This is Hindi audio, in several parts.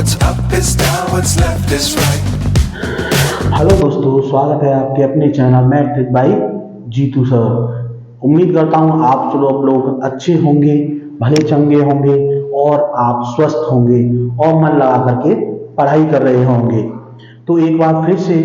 What's up is down, what's left is right. Hello दोस्तों, स्वागत है आपके अपने channel matric by Jitu sir. उम्मीद करता हूँ आप लोग अच्छे होंगे, भले चंगे होंगे और आप स्वस्थ होंगे और मन लगा करके पढ़ाई कर रहे होंगे। तो एक बार फिर से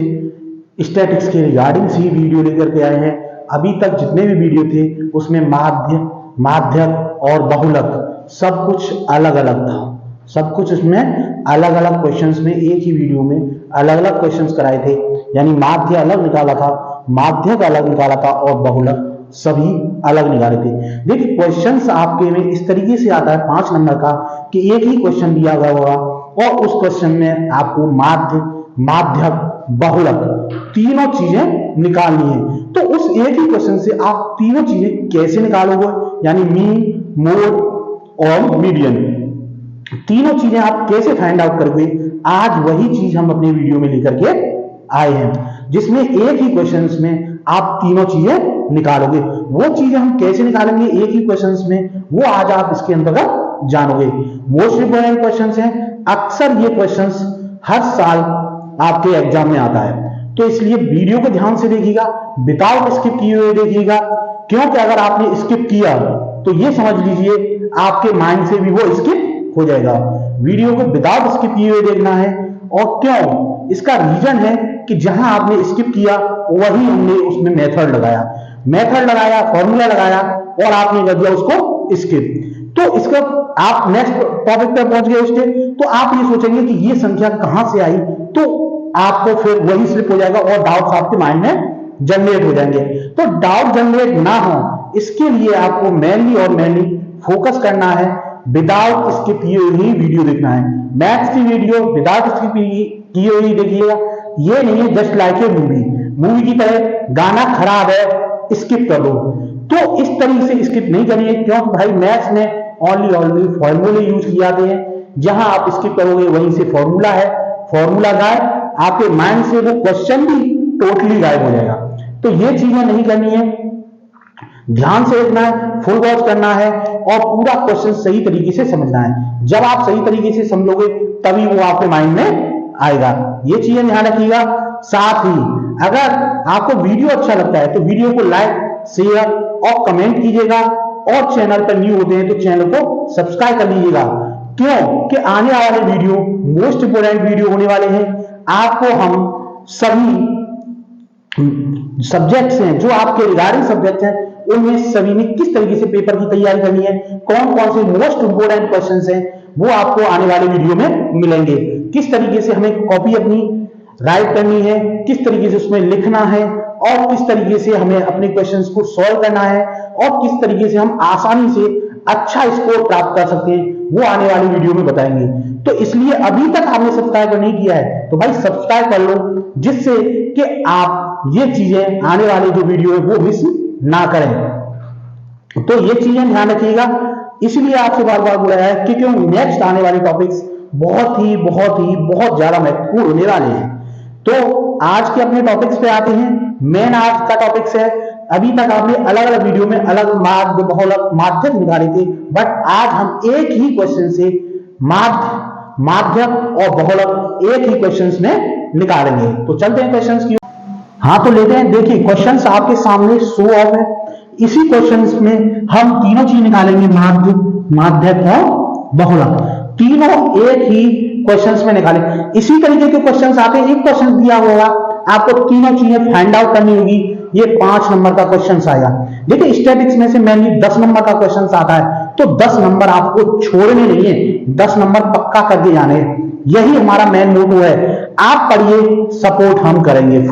स्टैटिक्स के रिगार्डिंग सी वीडियो लेकर के आए हैं। अभी तक जितने भी वीडियो थे उसमें माध्यक और बहुलक सब कुछ अलग अलग था। सब कुछ इसमें अलग अलग क्वेश्चंस में एक ही वीडियो में अलग अलग क्वेश्चंस कराए थे। यानी माध्य अलग निकाला था, माध्यक अलग निकाला था और बहुलक सभी अलग निकाले थे। देखिए क्वेश्चंस आपके में इस तरीके से आता है 5 नंबर का कि एक ही क्वेश्चन दिया गया होगा और उस क्वेश्चन में आपको माध्य, माध्यक, बहुलक तीनों चीजें निकालनी है। तो उस एक ही क्वेश्चन से आप तीनों चीजें कैसे निकालोगे, यानी मीन, मोड और मीडियन, तीनों चीजें आप कैसे फाइंड आउट करोगे, आज वही चीज हम अपने वीडियो में लेकर के आए हैं, जिसमें एक ही क्वेश्चंस में आप तीनों चीजें निकालोगे। वो चीजें हम कैसे निकालेंगे एक ही क्वेश्चंस में, वो आज आप इसके अंतर्गत जानोगे। मोस्ट इंपोर्टेंट क्वेश्चंस हैं, अक्सर ये क्वेश्चंस हर साल आपके एग्जाम में आता है, तो इसलिए वीडियो को ध्यान से देखिएगा, विदाउट स्किप किए हुए देखिएगा। क्योंकि अगर आपने स्किप किया तो ये समझ लीजिए आपके माइंड से भी वो स्किप हो जाएगा। वीडियो को विदाउट स्किप किए हुए देखना है। और क्यों, इसका रीजन है कि जहां आपने स्किप किया वही हमने उसमें मेथड लगाया, फॉर्मूला लगाया और आपने कर दिया उसको स्किप। तो इसका आप नेक्स्ट टॉपिक पर पहुंच गए उसके, तो आप ये सोचेंगे कि ये संख्या कहां से आई, तो आपको फिर वही स्लिप हो जाएगा और डाउट्स आपके माइंड में जनरेट हो जाएंगे। तो डाउट जनरेट ना हो इसके लिए आपको मेनली फोकस करना है, विदाउट स्किप किए हुई वीडियो देखना है। मैथ्स की वीडियो विदाउट स्किप किए हुई देखिएगा। ये नहीं है जस्ट लाइक ए मूवी की तरह गाना खराब है स्किप कर दो, तो इस तरीके से स्किप नहीं करनी है। क्योंकि भाई मैथ्स में ओनली फॉर्मूले यूज किए जाते हैं, जहां आप स्किप करोगे वहीं से फॉर्मूला है, फॉर्मूला गायब, आपके माइंड से वो क्वेश्चन भी टोटली गायब हो जाएगा। तो ये चीजें नहीं करनी है, ध्यान से देखना है, फुल वॉच करना है और पूरा क्वेश्चन सही तरीके से समझना है। जब आप सही तरीके से समझोगे तभी वो आपके माइंड में आएगा। ये चीजें ध्यान रखिएगा। साथ ही अगर आपको वीडियो अच्छा लगता है तो वीडियो को लाइक, शेयर और कमेंट कीजिएगा और चैनल पर न्यू होते हैं तो चैनल को सब्सक्राइब कर लीजिएगा। क्यों कि आने वाले वीडियो मोस्ट इंपोर्टेंट वीडियो होने वाले हैं। आपको हम सभी सब्जेक्ट्स हैं जो आपके रिगार्डिंग सब्जेक्ट हैं उनमें सभी में किस तरीके से पेपर की तैयारी करनी है, कौन कौन से मोस्ट इंपोर्टेंट क्वेश्चंस हैं वो आपको आने वाले वीडियो में मिलेंगे। किस तरीके से हमें कॉपी अपनी राइट करनी है, किस तरीके से उसमें लिखना है और किस तरीके से हमें अपने क्वेश्चंस को सॉल्व करना है और किस तरीके से हम आसानी से अच्छा स्कोर प्राप्त कर सकते हैं, वो आने वाली वीडियो में बताएंगे। तो इसलिए अभी तक आपने सब्सक्राइब नहीं किया है तो भाई सब्सक्राइब कर लो, जिससे कि आप ये चीजें आने वाली जो वीडियो है वो मिस ना करें। तो ये चीजें ध्यान रखिएगा। इसलिए आपसे बार बार बोला है कि क्यों नेक्स्ट आने वाले टॉपिक्स बहुत ज्यादा महत्वपूर्ण होने वाले हैं। तो आज के अपने टॉपिक्स पे आते हैं। मेन आज का टॉपिक्स है, अभी तक आपने अलग अलग वीडियो में अलग माध्य, बहुलक, माध्यक निकाले थे, बट आज हम एक ही क्वेश्चन से माध्य, माध्यक और बहुलक एक ही क्वेश्चंस में निकालेंगे। तो चलते हैं क्वेश्चंस की। हाँ तो लेते हैं। देखिए क्वेश्चंस आपके सामने शो ऑफ है। इसी क्वेश्चंस में हम तीनों चीज निकालेंगे, माध्य, माध्यक और बहुलक, तीनों एक ही क्वेश्चंस में निकालें। इसी तरीके के क्वेश्चंस आते हैं, एक क्वेश्चन दिया होगा आपको तीनों चीजें फाइंड आउट करनी होगी। ये 5 नंबर का क्वेश्चन आएगा। देखिए स्टैटिक्स में से मेनली 10 नंबर का क्वेश्चन आता है, तो 10 नंबर आपको छोड़ने नहीं है, 10 नंबर पक्का करके जाने हैं। यही हमारा मेन मोटो है। आप पढ़िए, सपोर्ट हम करेंगे,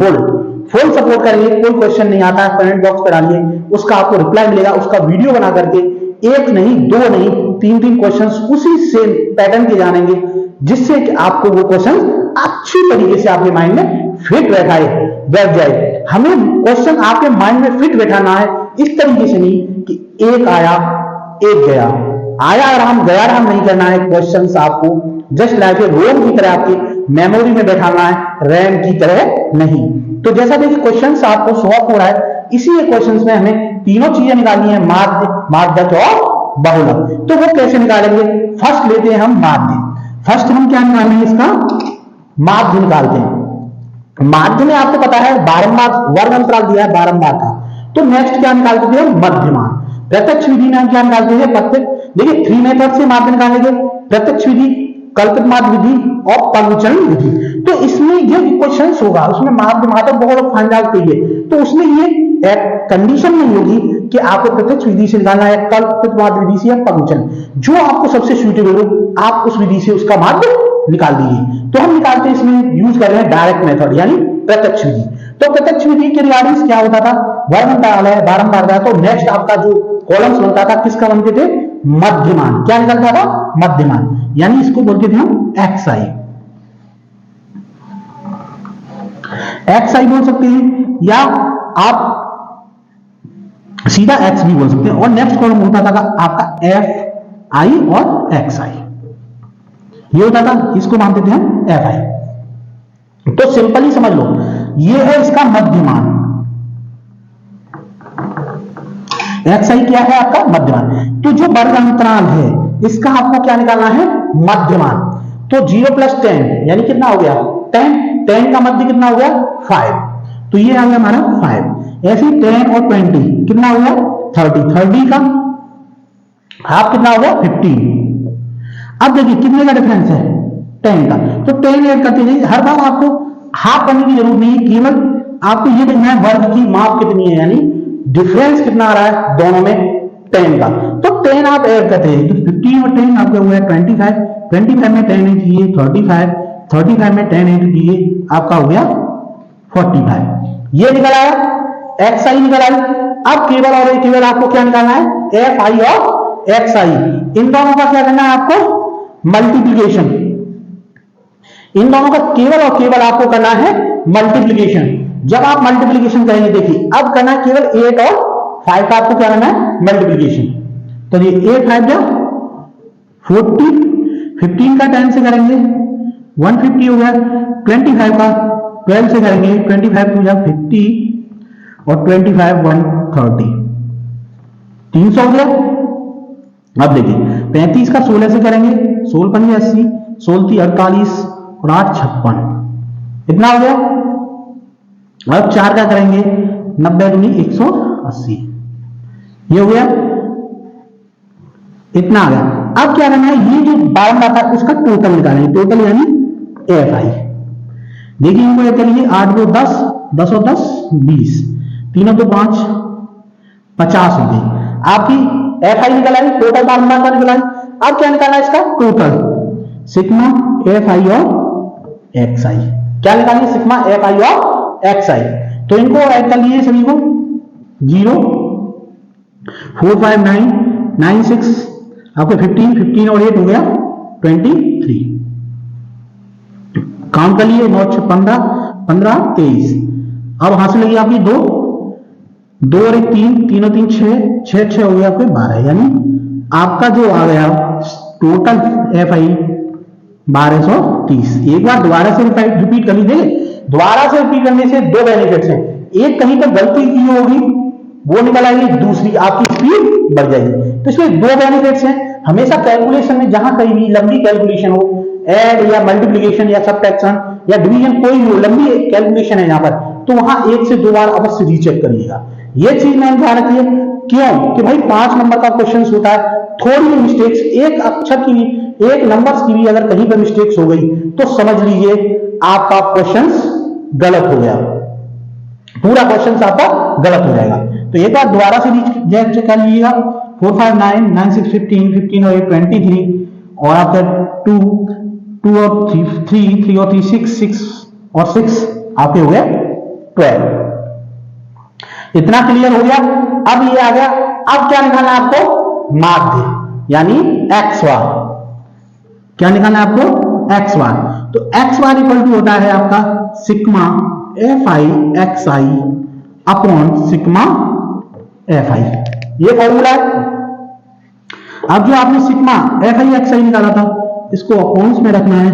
फुल सपोर्ट करेंगे। कोई क्वेश्चन नहीं आता है कमेंट बॉक्स पर डालिए, उसका आपको रिप्लाई मिलेगा, उसका वीडियो बना करके एक नहीं, दो नहीं, 3 क्वेश्चंस उसी सेम पैटर्न के जानेंगे, जिससे कि आपको वो क्वेश्चन अच्छी तरीके से आपके माइंड में फिट बैठ जाए। हमें क्वेश्चन आपके माइंड में फिट बैठाना है, इस तरीके से नहीं कि एक आया एक गया, आया राम गया राम नहीं करना है। क्वेश्चंस आपको जस्ट लाइक रोम की तरह आपकी मेमोरी में बैठाना है, रैम की तरह नहीं। तो जैसा देखिए क्वेश्चंस आपको सॉल्व हो रहा है, इसी क्वेश्चंस में हमें तीनों चीजें निकालनी है, माध्य, माध्यक और बहुलक। तो वो कैसे निकालेंगे? फर्स्ट लेते हैं हम माध्य। फर्स्ट हम क्या निकालेंगे, इसका माध्य निकालते हैं। माध्य में आपको पता है बारंबार वर्ग अंतराल दिया है बारंबार का, तो नेक्स्ट क्या निकालते थे, मध्यमान। प्रत्यक्ष विधि में हम क्या निकालते हैं, प्रत्यक्ष, देखिए 3 मेथड से माध्य निकालेंगे, प्रत्यक्ष विधि, कल्पित माध्य विधि और पगविचलन विधि। तो इसमें ये क्वेश्चन होगा, उसमें माध्य मात्र बहुत फाइन डालते हैं, तो उसमें ये कंडीशन नहीं होगी कि आपको प्रत्यक्ष विधि से निकालना है, कल्पित माध्य विधि से या पगविचलन, जो आपको सबसे सूटेबल हो आप उस विधि से उसका माध्य निकाल दीजिए। तो हम निकालते हैं, इसमें यूज कर रहे हैं डायरेक्ट मेथड यानी प्रत्यक्ष विधि। तो प्रत्यक्ष विधि के रिगार्डिंग क्या होता था, वर्ग अंतराल है बारंबार था, तो नेक्स्ट आपका जो कॉलम्स बनता था किसका बनते थे, मध्यमान। क्या निकलता था, मध्यमान, यानी इसको बोलते थे हम xi। xi बोल सकते हैं या आप सीधा x भी बोल सकते हैं, और नेक्स्ट कॉलम होता था आपका fi और xi, ये होता था, इसको मानते थे हम fi। तो सिंपली समझ लो, ये है इसका मध्यमान, xi क्या है आपका मध्यमान। तो जो वर्ग अंतराल है इसका आपको क्या निकालना है, मध्यमान। तो 0 + 10 यानी कितना हो गया, 10, 10 का मध्य कितना हो गया, 5, तो ये आ गया हमारा 5। ऐसे 10 और 20 कितना हो गया, 30, 30 का हाफ कितना हो गया, 15। अब देखिए कितने का डिफरेंस है, 10 का, तो 10 ऐड करते जाइए। हर बार आपको हाफ करने की जरूरत नहीं है, केवल आपको ये देखना है वर्ग की माप कितनी है, यानी डिफरेंस कितना आ रहा है दोनों में 10 का। तो 10 आप ऐड करते हैं, तो 15 और 10 आपका हुआ है 25, 25 में 10 ऐड कीजिए 35, 35 में 10 ऐड कीजिए आपका हो गया 45। ये निकल आया, xi निकल आया। अब केवल और केवल आपको क्या निकालना है, fi और xi, इन दोनों का क्या करना है आपको, मल्टीप्लीकेशन। इन दोनों का केवल और केवल आपको करना है मल्टीप्लीकेशन। जब आप मल्टीप्लीकेशन करेंगे, देखिए अब करना है केवल 8 और 5 का आपको क्या करना है, मल्टीप्लीकेशन। तो ये 8 5 जा 40, 15 का 10 से करेंगे 150 हो गया, 25 का 12 से करेंगे 25 हो गया 50 और 25 130, 300 हो गया। अब देखिए 35 का 16 से करेंगे, 16 5 80, 16 3 48 और 8 56, इतना हो गया। अब 4 का करेंगे 90 दूनी 180, ये हो गया, इतना आ गया। अब क्या करना है, ये जो बारंबार था उसका टोटल निकालेंगे, टोटल यानी fi। देखिए इनको ये करिए, 8 को 10, 10 और 10 20, 3 और 2 5, 50 हो गई आपकी fi निकल आई, टोटल बारंबार का निकल आई। अब क्या निकालना है इसका टोटल, सिग्मा fi और xi। क्या निकालेंगे, सिग्मा fi और xi। तो इनको ऐड कर लिए सभी को, 0 4 5 9 9 6 आपको 15, 15 और 8 हो गया 23, काउंट कर लिए 9 6 15 15 23। अब हाथ से लगी आपकी 2 2 और 1 3, 3 और 3 6 6 6 हो गया आपके 12, यानी आपका जो आ गया टोटल fi 1230। एक बार दोबारा से रिपीट कर लीजिए, दोबारा से रिपीट करने से दो बेनिफिट्स हैं, एक कहीं पर गलती की होगी वो निकल आएगी, दूसरी आपकी स्पीड बढ़ जाएगी। तो इसमें दो बेनिफिट्स हैं। हमेशा कैलकुलेशन में जहां कहीं भी लंबी कैलकुलेशन हो, ऐड या मल्टीप्लिकेशन या सबट्रैक्शन या डिवीजन, कोई भी हो लंबी कैलकुलेशन है यहाँ पर, तो वहां 1 से 2 बार अवश्य रीचेक करिएगा। ये चीज मैंने ध्यान रखिए, क्यों कि भाई 5 नंबर का क्वेश्चन होता है, थोड़ी भी मिस्टेक्स, एक अक्षर की भी, एक नंबर्स की भी अगर कहीं पर मिस्टेक्स हो गई तो समझ लीजिए आपका क्वेश्चन गलत हो गया, पूरा क्वेश्चन आपका गलत हो जाएगा। तो एक बार दोबारा से रीचेक कर लीजिएगा। 4 5 9 9 6 15 15 और 23 और आपका 2 2 और 3 3 और 3 6 6 और 6 आपके हो गए 12। इतना क्लियर हो गया। अब ये आ गया, अब क्या निकालना है आपको, माध्य यानी एक्स बार। क्या निकालना है आपको, एक्स बार। तो एक्स बार इक्वल टू होता है आपका sigma fi xi upon sigma fi, ये फॉर्मूला है। अब जो आपने सिग्मा fi xi निकाला था इसको अपॉन्स में रखना है,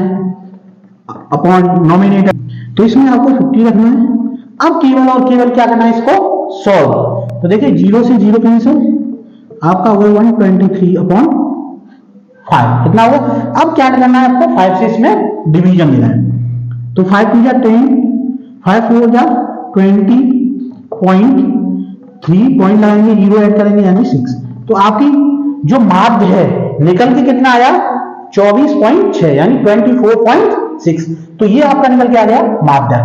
अपॉन नॉमिनेटर, तो इसमें आपको 50 रखना है। अब केवल और केवल क्या करना है, इसको सॉल्व। तो देखिए 0 से 0 कैंसिल, आपका हो गया 123 अपॉन 5 कितना होगा। अब क्या करना है आपको, 5 से इसमें डिवीजन लेना है। तो 5 की जा 10, 5 हो जा 20.3 पॉइंट लगाएंगे, 0 ऐड करेंगे यानी 6। तो आपकी जो माध्य है निकल के कितना आया 24.6 यानी 24.6। तो ये आपका निकल के आ गया माध्य।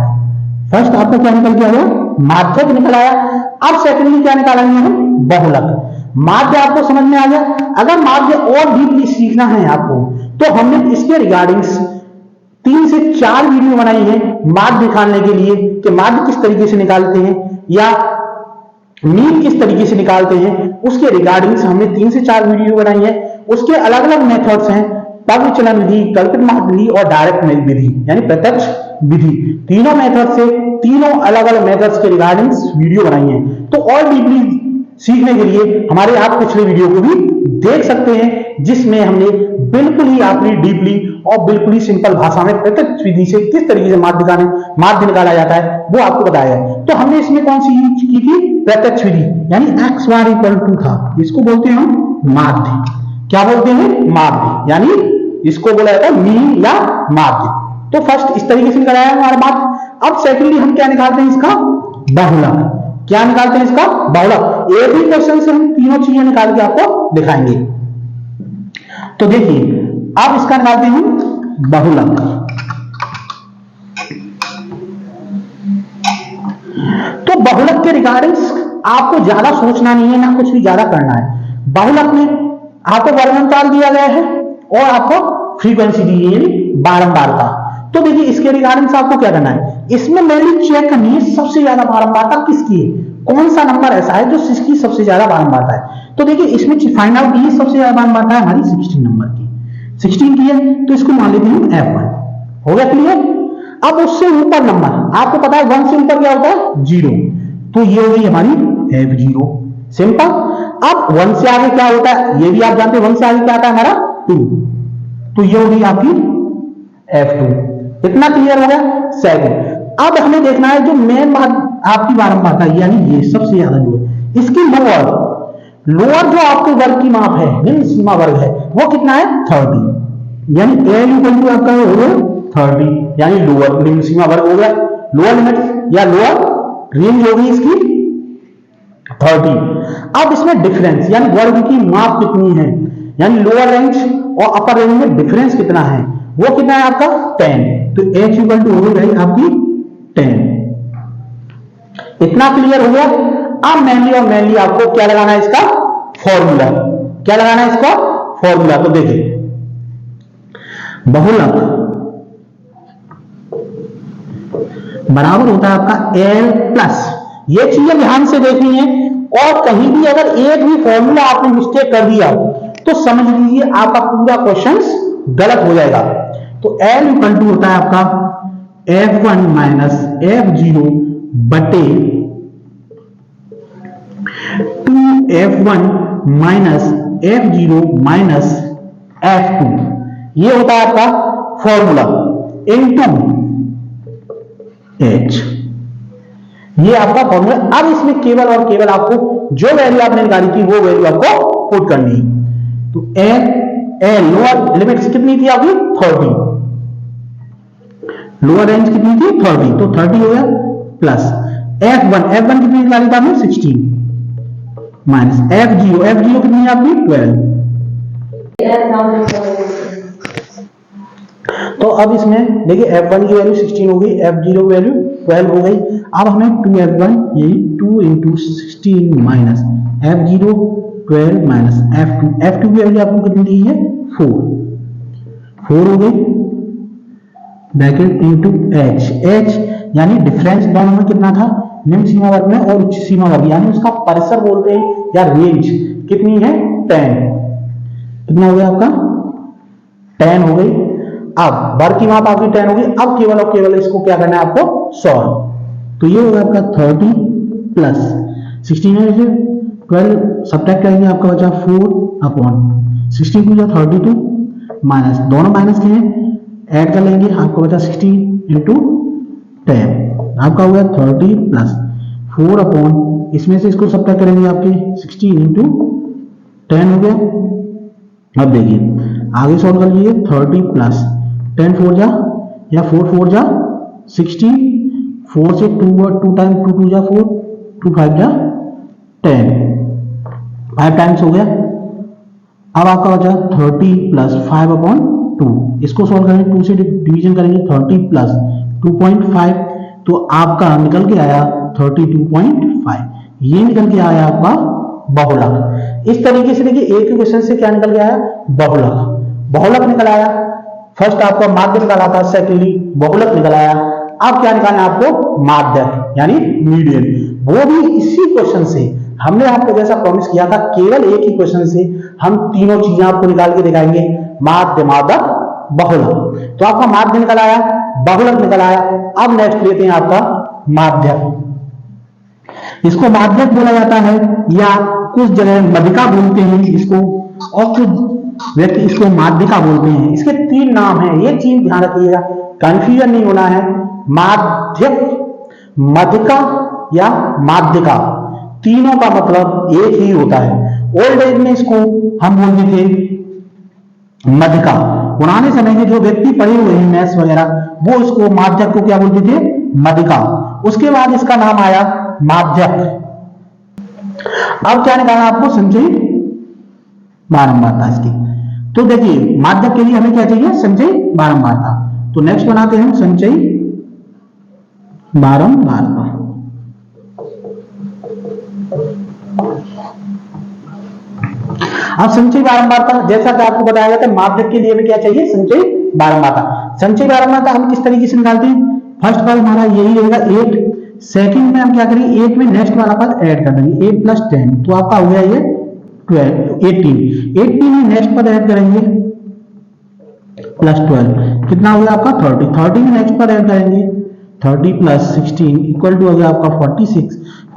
फर्स्ट आपका क्या निकल के आ गया, माध्यक निकल आया। अब सेकेंडली क्या निकालेंगे हम, बहुलक। माध्य आपको समझ में आ गया। अगर माध्य और डीपली सीखना है आपको तो हमने इसके रिगार्डिंग्स 3 से 4 वीडियो बनाई है माध्य निकालने के लिए कि माध्य किस तरीके से निकालते हैं या मीन किस तरीके से निकालते हैं। उसके रिगार्डिंग्स हमने 3 से 4 वीडियो बनाई है। उसके अलग अलग मेथड्स हैं, पग विचलन विधि, कल्पित माध्य विधि और डायरेक्ट विधि यानी प्रत्यक्ष विधि। तीनों मेथड से तीनों अलग अलग मेथड्स के रिगार्डिंग्स वीडियो बनाई है। तो और डीपली सीखने के लिए हमारे आप पिछले वीडियो को भी देख सकते हैं, जिसमें हमने बिल्कुल ही आपने डीपली और बिल्कुल ही सिंपल भाषा में प्रत्यक्ष विधि से किस तरीके से माध्य निकाला जाता है वो आपको बताया है। तो हमने इसमें कौन सी यूज की थी, प्रत्यक्ष विधि यानी x बार इक्वल टू था, इसको बोलते हैं हम माध्य। क्या बोलते हैं, माध्य, यानी इसको बोला जाता है मीन या माध्य। तो फर्स्ट इस तरीके से कराया हमारा माध्य। अब सेकेंडली हम क्या निकालते हैं, इसका बहुलक। क्या निकालते हैं, इसका बहुलक। एक ही क्वेश्चन से हम तीनों चीजें निकाल के आपको दिखाएंगे। तो देखिए अब इसका निकालते हैं बहुलक। तो बहुलक के रिगार्डिंग्स आपको ज्यादा सोचना नहीं है ना कुछ भी ज्यादा करना है। बहुलक में आपको वर्णनकाल दिया गया है और आपको फ्रीक्वेंसी दी है यानी बारंबारता। तो देखिए इसके रिगार्डिंग्स आपको क्या करना है, इसमें मेनली चेक करनी है सबसे ज्यादा बारंबारता किसकी है, कौन सा नंबर ऐसा है जो जिसकी सबसे ज्यादा बारंबारता है। तो देखिए इसमें फाइंड आउट कीजिए सबसे ज्यादा बारंबारता है हमारी 16 नंबर की, 16 की है तो इसको मान लेते हैं F1। हो गया क्लियर। अब उससे ऊपर नंबर आपको पता है 1 से ऊपर क्या होता है 0, तो ये हो गई हमारी F0, सिंपल। अब 1 से आगे क्या होता है ये भी आप जानते हैं, 1 से आगे क्या आता है हमारा 2, तो ये होगी आपकी F2। इतना क्लियर हो गया। सेकंड अब हमें देखना है जो मेन बात आपकी बारंबारता यानी ये सबसे ज्यादा जो है इसकी लोअर जो आपके वर्ग की माप है निम्न सीमा वर्ग है वो कितना है 30, यानी L इक्वल टू आपका हो गया 30 यानी लोअर निम्न सीमा वर्ग हो गया, लोअर लिमिट या लोअर रेंज होगी इसकी 30। अब इसमें डिफरेंस यानी वर्ग की माप कितनी है यानी लोअर रेंज और अपर रेंज में डिफरेंस कितना है वो कितना है आपका 10, तो H इक्वल टू हो गई आपकी 10। इतना क्लियर हो गया। अब मेनली आपको क्या लगाना है इसका फॉर्मूला, क्या लगाना है इसका फॉर्मूला। तो देखिए बहुलक बराबर होता है आपका L प्लस, ये चीजें ध्यान से देखनी है और कहीं भी अगर एक भी फॉर्मूला आपने मिस्टेक कर दिया तो समझ लीजिए आपका पूरा क्वेश्चन गलत हो जाएगा। तो L इक्वल टू होता है आपका F1 माइनस F0 बटे 2F1 minus F0 minus F2, ये होता है आपका फॉर्मूला इनटू H, ये आपका फॉर्मूला। अब इसमें केवल और केवल आपको जो वैल्यू आपने निकाली थी वो वैल्यू आपको पुट करनी है। तो L लोअर लिमिट कितनी थी आपकी 30, लोअर रेंज कितनी थी 30, तो 30 हो गया प्लस F1 कितनी निकाली था हमने 16 माइनस F0 कितनी है आपकी 12। तो अब इसमें देखिए F1 की वैल्यू 16 हो गई, F0 की वैल्यू 12 हो गई। अब हमें 2F1 यही 2 into 16 minus F0 12 minus F2 की वैल्यू आपको कितनी दी है 4 हो गई ब्रैकेट इंटू H यानी डिफरेंस दोनों में कितना था निम्न सीमा वर्ग में और उच्च सीमा वर्ग यानी उसका परिसर बोलते हैं या रेंज कितनी है 10, कितना हो गया आपका 10 हो गई। अब वर्ग की माप आपकी 10 हो गई। अब केवल और केवल इसको क्या करना है आपको सॉल्व, तो ये होगा आपका 30 प्लस 16 है 12 सब्ट्रैक्ट करेंगे आपका बचा 4 अपॉन 16 को 32 माइनस दोनों माइनस के हैं ऐड कर लेंगे आपको बचा 16 इंटू 10 आपका हो गया 30 प्लस 4 अपॉन इसमें से इसको सब्ट्रैक्ट करेंगे आपके 16 इंटू 10 हो गया। अब देखिए आगे सॉल्व कर लीजिए 30 प्लस 10 4 जा या 4 4 जा 60, 4 से 2 टाइम 2 2 जा 4, 2 5 जा 10, 5 टाइम्स हो गया। अब आपका बचा 30 प्लस 5 अपॉन 2, इसको सॉल्व करेंगे 2 से डिवीजन करेंगे 30 प्लस 2.5, तो आपका निकल के आया 32.5, ये निकल के आया आपका बहुलक। इस तरीके से देखिए एक क्वेश्चन से क्या निकल के आया, बहुलक निकल आया। फर्स्ट आपका माध्य निकला था, सेकेंडली बहुलक निकल आया। अब क्या निकालना है आपको, माध्यक यानी मीडियन, वो भी इसी क्वेश्चन से। हमने आपको जैसा प्रॉमिस किया था केवल एक ही क्वेश्चन से हम तीनों चीजें आपको निकाल के दिखाएंगे, माध्य, मादक, बहुलक। तो आपका माध्य निकल आया, बहुलक निकल आया। अब नेक्स्ट लेते हैं आपका माध्यक। इसको माध्यक बोला जाता है या कुछ जगह मध्यिका बोलते हैं इसको, और कुछ व्यक्ति इसको माध्यिका बोलते हैं। इसके 3 नाम हैं, ये चीज ध्यान रखिएगा, कंफ्यूजन नहीं होना है। माध्यक, मध्यिका या माध्यिका, तीनों का मतलब एक ही होता है। ओल्ड एज में इसको हम बोलते थे मध्यिका। पुराने समय में जो व्यक्ति पढ़े हुए हैं मैथ्स वगैरह, वो इसको माध्यक को क्या बोलते थे, मध्यिका। उसके बाद इसका नाम आया माध्यक। अब क्या निकालना आपको, संचयी बारंबारता इसकी। तो देखिए माध्यक के लिए हमें क्या चाहिए, संचयी बारंबारता। तो नेक्स्ट बनाते हैं संचयी बारंबारता। अब संचयी बारंबारता जैसा कि आपको बताया गया था, माध्यक के लिए हमें क्या चाहिए, संचयी बारंबारता। संचयी बारंबारता हम किस तरीके से निकालते हैं, फर्स्ट पद हमारा यही रहेगा 8, सेकंड में हम क्या करेंगे 8 में नेक्स्ट वाला पद ऐड कर देंगे, 8 प्लस 10, तो आपका हो गया ये 18 में नेक्स्ट पद ऐड करेंगे प्लस 12, कितना हो गया आपका 30 में नेक्स्ट पद ऐड करेंगे 30 प्लस 16 इक्वल टू हो गया आपका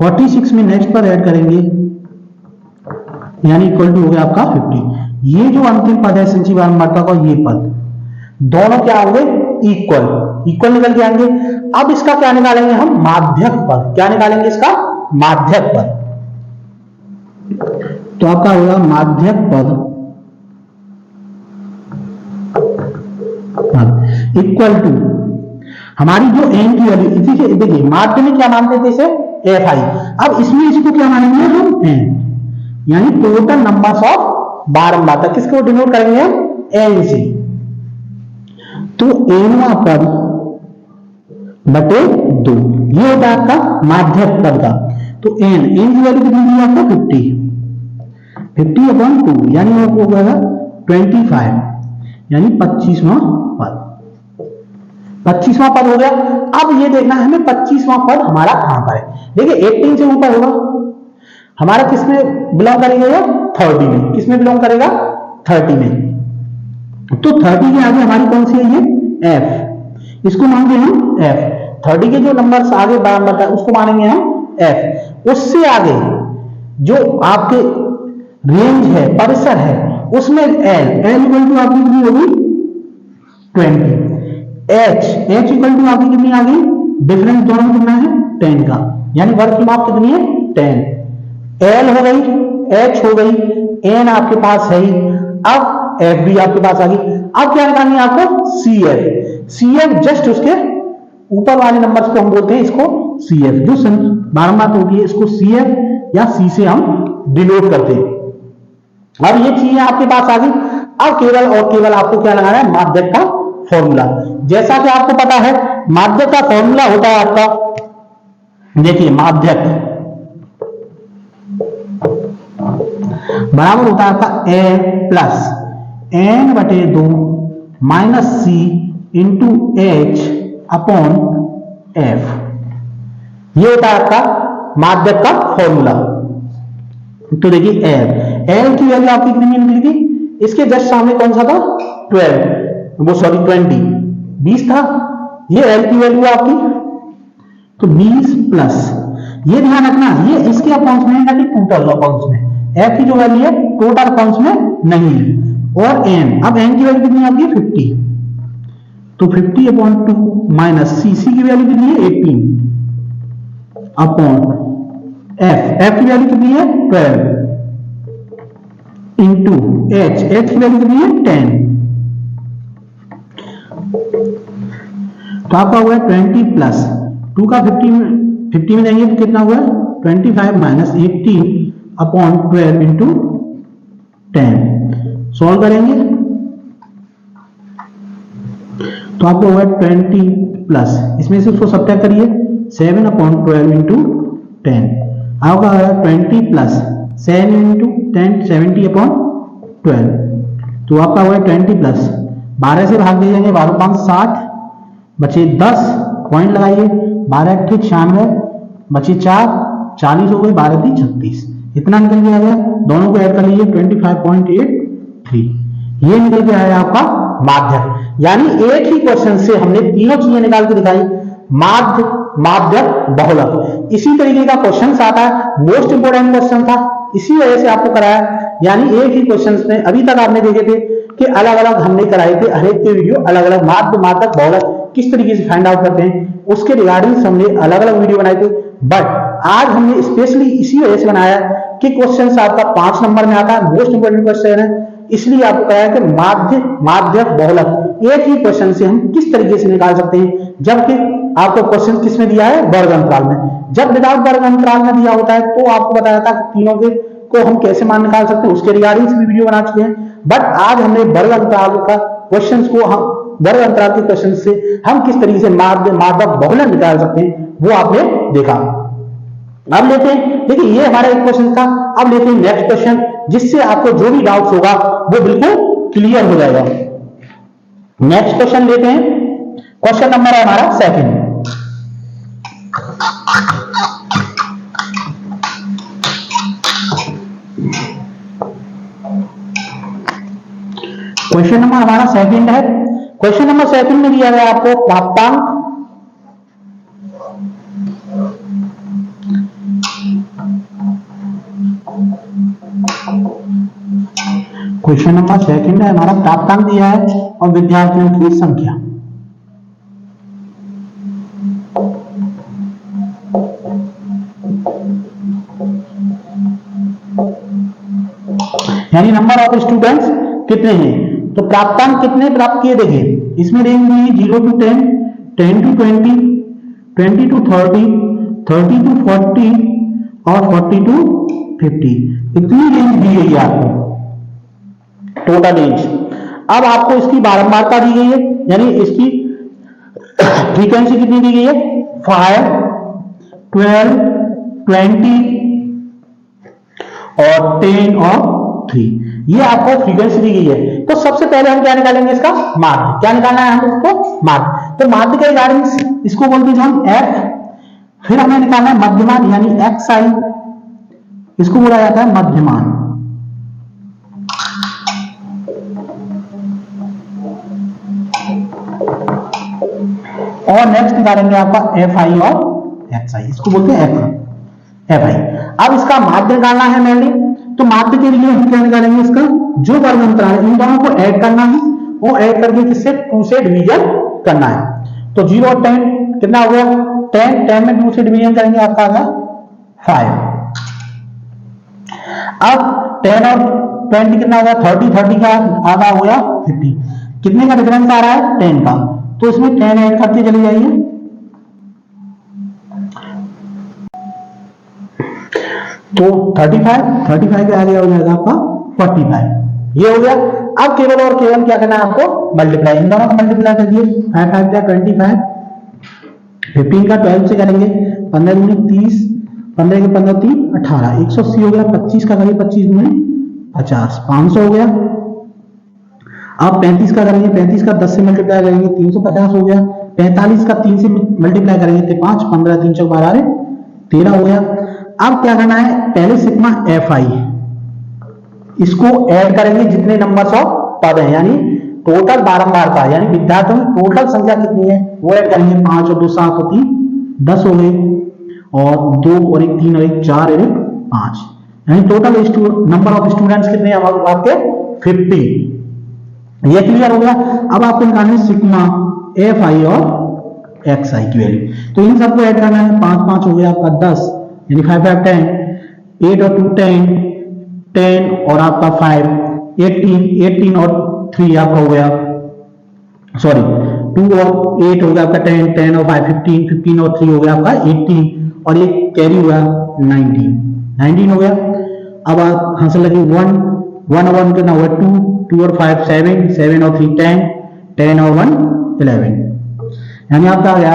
46 में नेक्स्ट पद ऐड करेंगे यानी इक्वल टू हो गया आपका 50। ये जो अंतिम पद है संचयी बारंबारता का, ये पद दोनों क्या होंगे, इक्वल निकल के आएंगे। अब इसका क्या निकालेंगे हम, माध्यक पद। क्या निकालेंगे इसका, माध्यक पद। तो आपका होगा माध्यक पद इक्वल टू हमारी जो एन की वैल्यू, इसी के देखिए माध्य में क्या मानते थे इसे, एफ आई। अब इसमें इसको क्या मानेंगे हम, एन, यानी टोटल नंबर्स ऑफ बारंबारता। किसको डिनोट करेंगे हम, एन से। तो एनवा पद बटे 2, ये होता है आपका माध्यक पद का। तो एन की वैल्यू कितनी दी आपको 50 अपॉन 2 यानी वो हो गया 25, यानी 25वां पद। 25वां पद हो गया। अब ये देखना है हमें 25वां पद हमारा कहां पर है। देखिए 18 से ऊपर होगा हमारा, किसमें बिलोंग करेगा, 30 में। किसमें बिलोंग करेगा, 30 में। तो 30 के आगे हमारी कौन सी है, ये एफ, इसको मानेंगे हम एफ। 30 के जो नंबर आगे बारंबारता उसको मानेंगे हम एफ। उससे आगे जो आपके रेंज है, परिसर है, उसमें एल इक्वल टू आपकी कितनी होगी 20, एच इक्वल टू आपकी कितनी आ गई, डिफरेंस दोनों में कितना है 10 का, यानी वर्ग की माप कितनी है 10। एल हो गई, एच हो गई, एन आपके पास है ही। अब एफ भी आपके पास आ गई। अब क्या निकालनी है आपको, सी एफ जस्ट उसके ऊपर वाले नंबर को हम बोलते हैं इसको सी एफ। जो बारंबार होती है इसको सी एफ या सी से हम डिनोट करते हैं। अब ये चीजें आपके पास आ गई। अब केवल और केवल आपको क्या लगाना है, माध्यक का फॉर्मूला। जैसा कि आपको पता है माध्यक का फॉर्मूला होता है आपका, देखिए माध्यक बराबर होता है आपका ए प्लस एन बटे 2 माइनस सी इंटू एच अपॉन एफ। ये होता है आपका माध्यक का फॉर्मूला। तो देखिए एल की वैल्यू आपकी कितनी निकली थी, इसके जस्ट सामने कौन सा था 20 था। ये एल की वैल्यू आपकी, तो 20 प्लस, ये ध्यान रखना ये इसके अकाउंट्स में है ना कि टोटल अकाउंट्स में। एफ की जो वैल्यू है टोटल अकाउंट्स में नहीं है। और एन, अब एन की वैल्यू कितनी है आपकी 50, तो 50 अपॉन 2 माइनस सी की वैल्यू कितनी है 18 अपॉन एफ की वैल्यू कितनी है 12 इंटू एच की वैल्यू कितनी है 10 तो आपका हुआ 20 प्लस 2 का 50 में देंगे तो कितना हुआ 25 माइनस 18 अपॉन 12 इंटू 10 सॉल्व करेंगे तो आपको हुआ 20 प्लस इसमें से उसको सब्ट्रैक्ट करिए 7 अपॉन 12 इंटू 10 आपका आया 20 प्लस 7 इंटू 10 70 अपॉन 12 तो आपका हुआ 20 प्लस 12 से भाग दिए जाएंगे 12 5 60 बचे 10 पॉइंट लगाइए 12 8 96 बचे 4 40 हो गए 12 3 36 इतना निकल के आ गया दोनों को ऐड कर लीजिए 25.83 ये निकल के आया आपका माध्यक यानी एक ही क्वेश्चन से हमने तीनों चीजें निकाल के दिखाई माध्य माध्यक बहुलक इसी तरीके का क्वेश्चन आता है मोस्ट इंपोर्टेंट क्वेश्चन था इसी वजह से आपको कराया यानी एक ही क्वेश्चन में अभी तक आपने देखे थे कि अलग अलग हमने कराए थे हर एक के वीडियो अलग अलग माध्य माध्यक बहुलक किस तरीके से फाइंड आउट करते हैं उसके रिगार्डिंग हमने अलग अलग वीडियो बनाए थे बट आज हमने स्पेशली इसी वजह से बनाया कि क्वेश्चन आपका 5 नंबर में आता है मोस्ट इंपोर्टेंट क्वेश्चन है इसलिए आपको कहा है कि माध्य माध्यक बहुलक एक ही क्वेश्चन से हम किस तरीके से निकाल सकते हैं जबकि आपको क्वेश्चन किस में दिया है वर्ग अंतराल में जब विदाउट वर्ग अंतराल में दिया होता है तो आपको बताया था कि तीनों के को हम कैसे मान निकाल सकते हैं उसके रिगार्डिंग भी वीडियो बना चुके हैं बट आज हमने वर्ग अंतराल का क्वेश्चंस को हम वर्ग अंतराल के क्वेश्चन से हम किस तरीके से माध्य माध्यक बहुलक निकाल सकते हैं वो आपने देखा अब लेते हैं देखिए ये हमारा एक क्वेश्चन था अब लेते हैं नेक्स्ट क्वेश्चन जिससे आपको जो भी डाउट्स होगा वो बिल्कुल क्लियर हो जाएगा नेक्स्ट क्वेश्चन लेते हैं क्वेश्चन नंबर है हमारा सेकंड क्वेश्चन नंबर हमारा सेकंड है क्वेश्चन नंबर सेकंड में दिया गया आपको प्राप्तांक क्वेश्चन नंबर सेकंड है हमारा प्राप्तांक दिया है और विद्यार्थियों की संख्या यानी नंबर ऑफ स्टूडेंट्स कितने हैं तो प्राप्तांक कितने प्राप्त किए देखिए इसमें range the 0 to 10 10 to 20 20 to 30 30 to 40 और 40 to 50 इतनी रेंज दी गई है आपको टोटल रेंज अब आपको इसकी बारंबारता दी गई है यानी इसकी फ्रीक्वेंसी कितनी दी गई है 5 12 20 और 10 और 3 ये आपको फ्रीक्वेंसी दी गई है तो सबसे पहले हम क्या निकालेंगे इसका माध्य क्या निकालना है हम इसको माध्य तो माध्य के रिगार्डिंग इसको बोलते हैं हम f फिर हमें निकालना है मध्यमान यानी xi इसको बोला जाता है मध्यमान और नेक्स्ट निकालेंगे आपका fi और xi इसको बोलते हैं fi अब इसका माध्य निकालना है मैंने तो माध्य के लिए हम क्या निकालेंगे इसका जो वर्ग अंतराल है इन दोनों को ऐड करना है वो ऐड करके किससे 2 से डिवीजन करना है तो 0 और 10 कितना हो गया 10 10 में 2 से डिवीजन करेंगे आपका आ गया 5 अब 10 और 20 कितना हो गया 30 30 का आधा हो गया 50 कितने का डिफरेंस आ रहा है 10 का तो इसमें 10 ऐड करके चले जाइए तो 35 के आगे हो जाएगा आपका 45 ये हो गया अब केवल और केवल क्या करना है आपको मल्टीप्लाई इन दोनों का मल्टीप्लाई कर दिए 5 5 का 25 15 का 12 से करेंगे 15 दूनी 30 15 के 15 3 18 180 हो गया 25 का करिए 25 दूनी 50 500 हो गया अब 35 का करेंगे 35 का 10 से मल्टीप्लाई करेंगे 350 हो गया 45 का 3 से मल्टीप्लाई करेंगे तो 5 15 3 4 12 13 हो गया अब क्या करना है पहले सिग्मा fi इसको ऐड करेंगे जितने नंबर्स ऑफ पद हैं यानी टोटल बारंबारता यानी विद्यार्थियों की टोटल संख्या कितनी है वो ऐड करेंगे 5 और 2 7 और 3 10 हो गए और 2 और 1 3 और 1 4 और 1 5 यानी टोटल नंबर ऑफ स्टूडेंट्स कितने हैं आपके 50 ये क्लियर हो गया अब आपको निकालना है सिग्मा fi और xi की वैल्यू तो इन सबको ऐड करना है 5 5 हो गया आपका 10 यानी 5 5 10 8 और 2 10 10 और आपका 5 18 18 और 3 आपका हो गया सॉरी 2 और 8 हो गया आपका 10, 10 और 5 15, 15 और 3 हो गया आपका 18 और एक कैरी हुआ 19, 19 हो गया। अब आप हासिल लगे 1, 1 और 1 कितना हुआ 2, 2 और 5 7, 7 और 3 10, 10 और 1 11, यानी आपका आ गया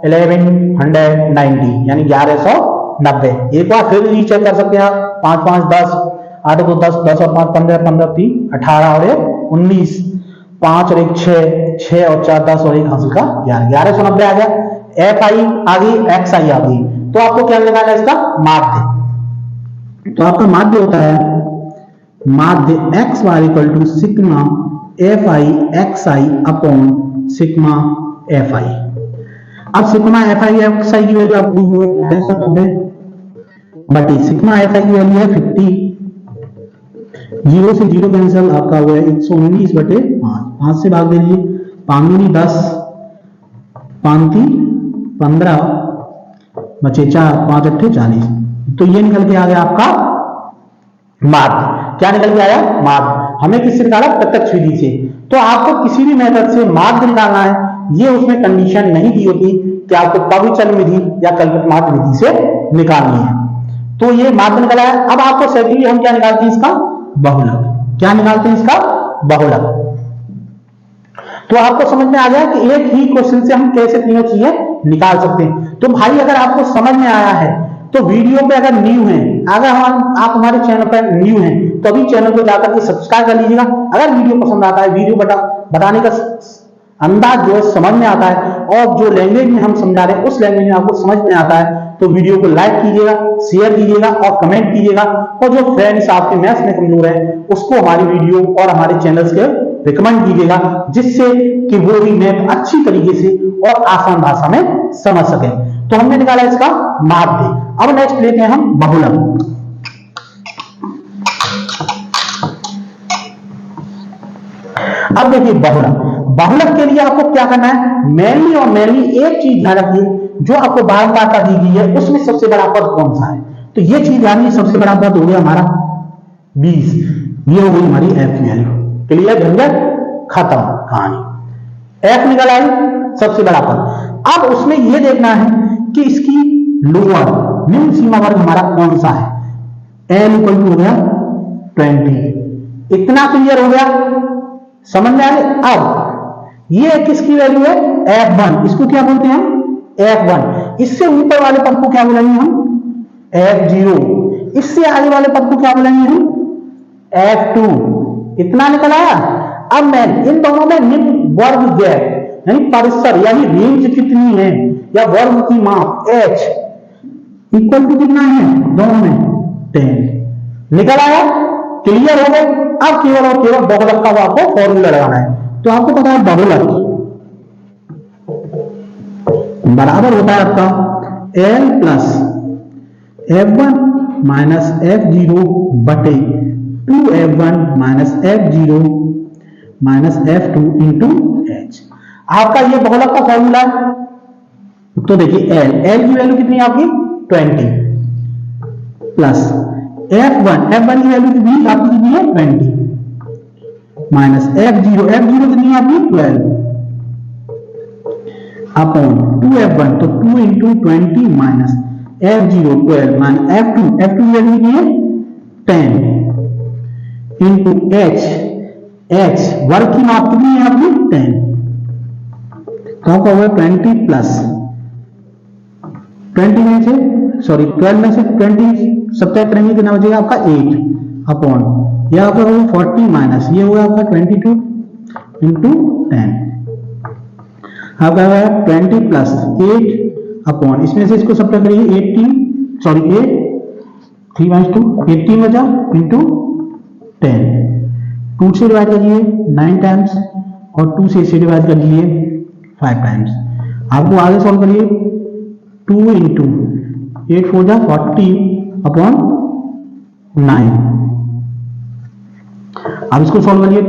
1190 यानी 1190। एक बार फिर रीचेक कर सकते हैं आप, 5 5 10, 8 2 10, 10 और 5 15, 15 3 18 और 1 19, 5 और 1 6, 6 और 4 10 और 1 हासिल का 11, 1190 आ गया। एफ आई आ गई, एक्स आई आ गई, तो आपको क्या निकालना है इसका माध्य। तो आपका माध्य होता है माध्य X Y equal to sigma F I X I upon sigma F I. अब sigma F I X I की वैल्यू आपको बटी सिग्मा एफ आई की वैल्यू है 50, 0 से 0 कैंसिल, आपका हुआ है 119 बटे 5, 5 से भाग दे लीजिए, 5 दूनी 10, 5 3 15 बचे 4, 5 8 40, तो ये निकल के आ गया आपका माध्य। क्या निकल के आया माध्य। हमें किससे निकाला प्रत्यक्ष विधि से। तो आपको किसी भी मेथड से माध्य निकालना है, ये उसमें कंडीशन नहीं दी होती कि आपको पविचलन विधि या कल्पित माध्य विधि से निकालनी है। तो ये माध्य निकला है। अब आपको सेकेंडली हम क्या निकालते हैं इसका बहुलक। क्या निकालते हैं इसका बहुलक। तो आपको समझ में आ गया कि एक ही क्वेश्चन से हम कैसे तीनों चीजें निकाल सकते हैं। तो भाई अगर आपको समझ में आया है तो वीडियो पे अगर न्यू है, अगर आप हमारे चैनल पर न्यू हैं तो अभी चैनल को जाकर के सब्सक्राइब कर लीजिएगा। अगर वीडियो पसंद आता है, वीडियो बताने का अंदाज जो है समझ में आता है और जो लैंग्वेज में हम समझा रहे हैं उस लैंग्वेज में आपको समझ में आता है, तो वीडियो को लाइक कीजिएगा, शेयर कीजिएगा और कमेंट कीजिएगा। और जो फ्रेंड्स आपके मैथ्स में कमजोर है उसको हमारी वीडियो और हमारे चैनल्स के रिकमेंड कीजिएगा, जिससे कि वो भी मैथ अच्छी तरीके से और आसान भाषा में समझ सके। तो हमने निकाला इसका माध्य। अब नेक्स्ट लेते हैं हम बहुलक। अब देखिए बहुलक। बहुलक के लिए आपको क्या करना है, मेनली एक चीज ध्यान रखिए, जो आपको बारंबारता दी गई है उसमें सबसे बड़ा पद कौन सा है। तो ये चीज ध्यान, सबसे बड़ा पद हो गया हमारा 20, ये हो गई हमारी एफ की वैल्यू। क्लियर, झंझट खत्म कहानी। एफ निकल आई सबसे बड़ा पद। अब उसमें यह देखना है कि इसकी लोअर निम्न सीमा वर्ग हमारा कौन सा है। एल इक्वल टू हो गया 20। इतना क्लियर हो गया, समझ में आ गया। अब ये किसकी वैल्यू है, F1। इसको क्या बोलते हैं हम, F1। इससे ऊपर वाले पद को क्या बोलेंगे हम, F0। इससे आगे वाले पद को क्या बोलेंगे हम, F2। इतना निकल आया। अब मैं इन दोनों में निम्न वर्ग गैप यानी परिसर यानी रेंज कितनी है या वर्ग की माप h इक्वल टू कितना है दोनों में 10 निकल आया। क्लियर हो गए। अब केवल और केवल बहुलक का आपको फॉर्मूला लगाना है। तो आपको पता है बहुलक बराबर होता है आपका L plus F1 minus F0 बटे 2F1 minus F0 minus F2 into H। आपका ये बहुलक का फॉर्मूला है। तो देखिए L की वैल्यू कितनी है आपकी 20 प्लस F1 की वैल्यू कितनी है आपकी, कितनी है 20 माइनस F0 कितनी है आपकी 12 अपॉन 2F1 तो 2 into 20 minus F0 12 minus F2 की वैल्यू कितनी है 10 इंटू H वर्ग की माप कितनी है आपकी 10। तो आपका होगा 20 प्लस 20 में से 12 में से 20 सब्ट्रैक्ट करेंगे कितना बचेगा आपका 8 अपॉन यह आपका होगा 40 माइनस ये होगा आपका 22 इंटू 10 आपका होगा 20 प्लस 8 अपॉन इसमें से इसको सब्ट्रैक्ट करिए 18 बचा इंटू 10 2 से डिवाइड करिए 9 टाइम्स और 2 से इसे डिवाइड कर लीजिए 5 टाइम्स। आपको आगे सॉल्व करिए 2 इंटू 8 4 जा 40 अपॉन 9। अब इसको सॉल्व करिए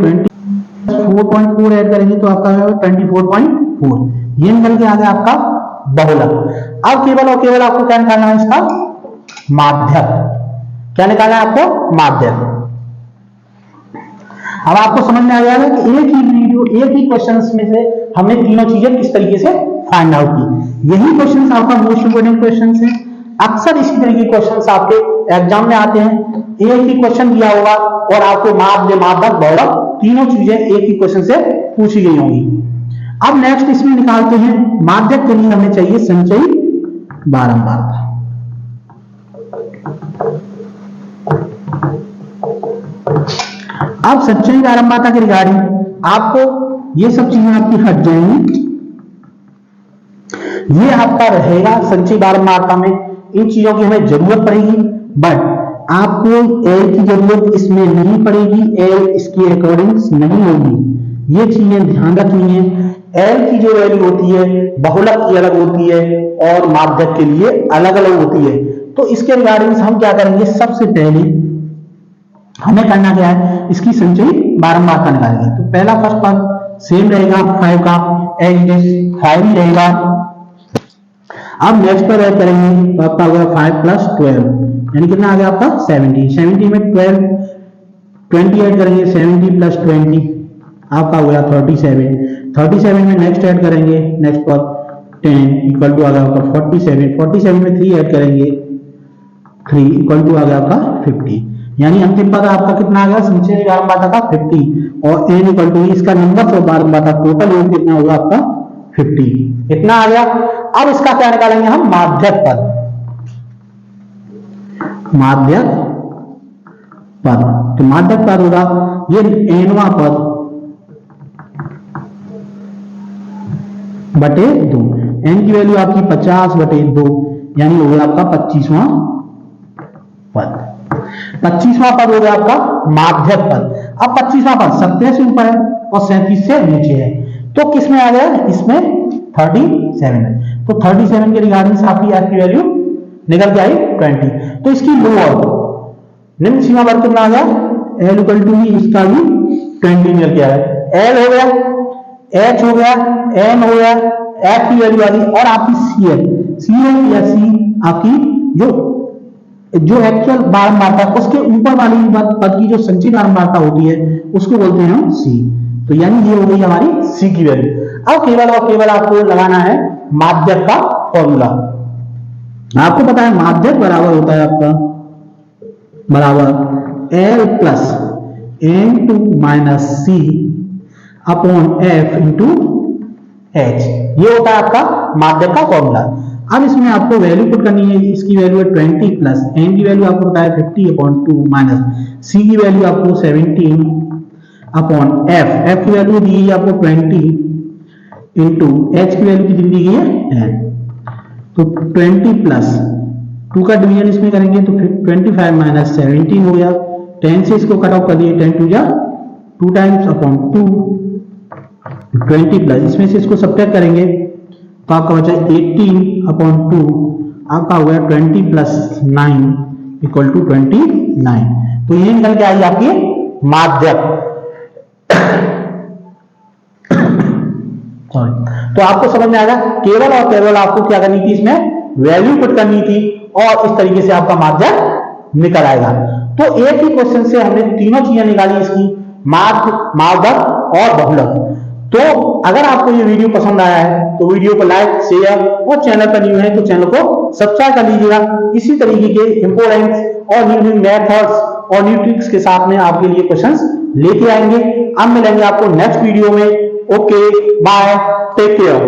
4.4 ऐड करेंगे तो आपका 24.4। ये निकल के आ गया आपका बहुलक। अब केवल और केवल आपको क्या निकालना है इसका माध्यक। क्या निकालना है आपको माध्यक। अब आपको समझ में आ जाएगा कि एक ही वीडियो एक ही क्वेश्चन में से हमने तीनों चीजें किस तरीके से फाइंड आउट की। यही क्वेश्चन आपका मोस्ट इंपोर्टेंट क्वेश्चन है। अक्सर इसी तरह के क्वेश्चन आपके एग्जाम में आते हैं। एक ही क्वेश्चन दिया होगा और आपको माध्यक बहुलक तीनों चीजें एक ही क्वेश्चन से पूछी गई होंगी। अब नेक्स्ट इसमें निकालते हैं माध्यक के लिए हमें चाहिए संचयी बारंबारता। अब संचयी बारंबारता के रिगार्डिंग आपको ये सब चीजें आपकी हट जाएंगी। ये आपका रहेगा संचयी बारंबारता में, इन चीजों की हमें जरूरत पड़ेगी, बट आपको एल की जरूरत इसमें नहीं पड़ेगी, एल इसके अकॉर्डिंग नहीं होगी। ये चीजें ध्यान रखनी है। एल की जो वैल्यू होती है बहुलक की अलग होती है और माध्यक के लिए अलग अलग होती है। तो इसके रिगार्डिंग हम क्या करेंगे, सबसे पहले हमें करना क्या है, इसकी संचयी बारंबारता निकालेंगे। तो पहला फर्स्ट पद सेम रहेगा 5 का, एज 5 ही रहेगा। अब नेक्स्ट पर ऐड करेंगे तो आपका होगा 5 + 12 यानी कितना आ गया आपका 70। 70 में 20 ऐड करेंगे, 70 + 20 आपका हो गया 37। 37 में नेक्स्ट ऐड करेंगे, नेक्स्ट पर 10 इक्वल टू आ गया आपका 47। 47 में 3 ऐड करेंगे, 3 इक्वल टू आ गया आपका 50। यानी अंतिम पद आपका कितना आ गया, संचयी बारंबारता का 50 और n इक्वल टू इसका नंबर ऑफ बारंबारता टोटल योग कितना होगा आपका 50। इतना आ गया। अब इसका क्या निकालेंगे हम, माध्यक पद। माध्यक पद, तो माध्यक पद होगा ये nवां पद बटे 2। n की वैल्यू आपकी 50/2 यानी हो गया आपका 25वां पद। 25वां पद हो गया आपका माध्यक पद। अब 25वां पद 70 से ऊपर है और 37 से नीचे है, तो किसमें आ गया, इसमें 37 है। तो 37 के रिगार्डिंग आपकी r की वैल्यू निकल के आई 20। तो इसकी लोअर निम्न सीमा पर कितना आ गया, l इक्वल टू इसका भी 20 निकल के आया। l हो गया, h हो गया, n हो गया, f की वैल्यू आ गई और आपकी c है। c है या c आपकी जो एक्चुअल बारंबारता उसके ऊपर वाली पद की जो संचयी बारंबारता होती है उसको बोलते हैं हम c। तो यानी ये हो गई हमारी c की वैल्यू। अब केवल और केवल आपको लगाना है माध्यक का फॉर्मूला। आपको पता है माध्यक बराबर होता है आपका बराबर L + n2 - c upon f × h। ये होता है आपका माध्यक का फॉर्मूला। अब इसमें आपको वैल्यू पुट करनी है। इसकी वैल्यू है 20 प्लस n की वैल्यू आपको बताया 50/2 माइनस c की वैल्यू आपको 17 अपॉन f की वैल्यू दी है आपको 20 इंटू h की वैल्यू कितनी दी गई है 10। तो 20 प्लस 2 का डिवीजन इसमें करेंगे तो 25 माइनस 17 हो गया। 10 से इसको कट ऑफ कर दिए, 10 2 जा 2 टाइम्स अपॉन 2 20 प्लस इसमें से इसको सब्ट्रैक्ट करेंगे तो आपका बचा 18/2 आपका हो गया 20 + 9 इक्वल टू 29। तो ये निकल के आई आपकी माध्यक। तो आपको समझ में आएगा, केवल और केवल आपको क्या करनी थी, इसमें वैल्यू पुट करनी थी और इस तरीके से आपका माध्यक निकल आएगा। तो एक ही क्वेश्चन से हमने तीनों चीजें निकाली, इसकी माध्यक और बहुलक। तो अगर आपको ये वीडियो पसंद आया है तो वीडियो को लाइक, शेयर और चैनल पर न्यू है तो चैनल को सब्सक्राइब कर लीजिएगा। इसी तरीके के इंपोर्टेंट और न्यू मेथड्स और न्यू ट्रिक्स के साथ में आपके लिए क्वेश्चंस लेके आएंगे। अब मिलेंगे आपको नेक्स्ट वीडियो में। Okay, bye, take care.